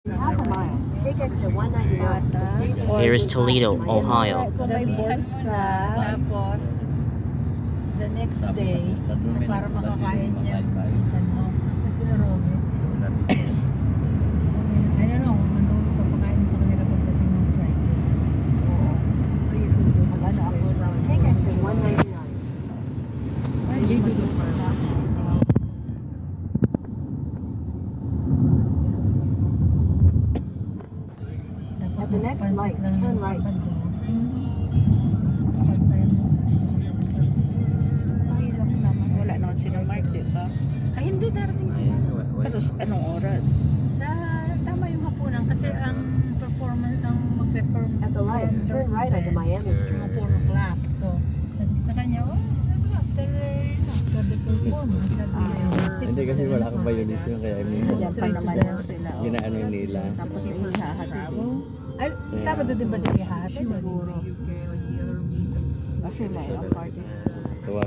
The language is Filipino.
Half a mile. Take exit 199 for state aid Here is bridge Toledo, left to Miami. Ohio. Kung may balls ka, Tapos, the next day, para makakain niya minsan mo. Kasi na Robby. I don't know, ano papakain mo sa kanila pagdating ng Friday. oo. Oh, you should go to Mag-ano ako ng Take exit 199. They do the farm. At the next light, turn right. Mahirap naman. Wala naman sila Mark, di ba? Ay, hindi darating sila. Pero anong oras? Sa tama yung hapunan kasi ang performance ang mag-perform At the light, turn right onto Miami Street. mga 4 o'clock. So, sabi sa kanya, sabi after the performance, sabi niya, Hindi kasi wala kang violism kaya minsan Diyan pa naman yan sila. Oh. ginaano nila. Tapos ihahatid mo. Ay, Sabado din ba sila ihahatid? Siguro. Kasi may parties. Tuwa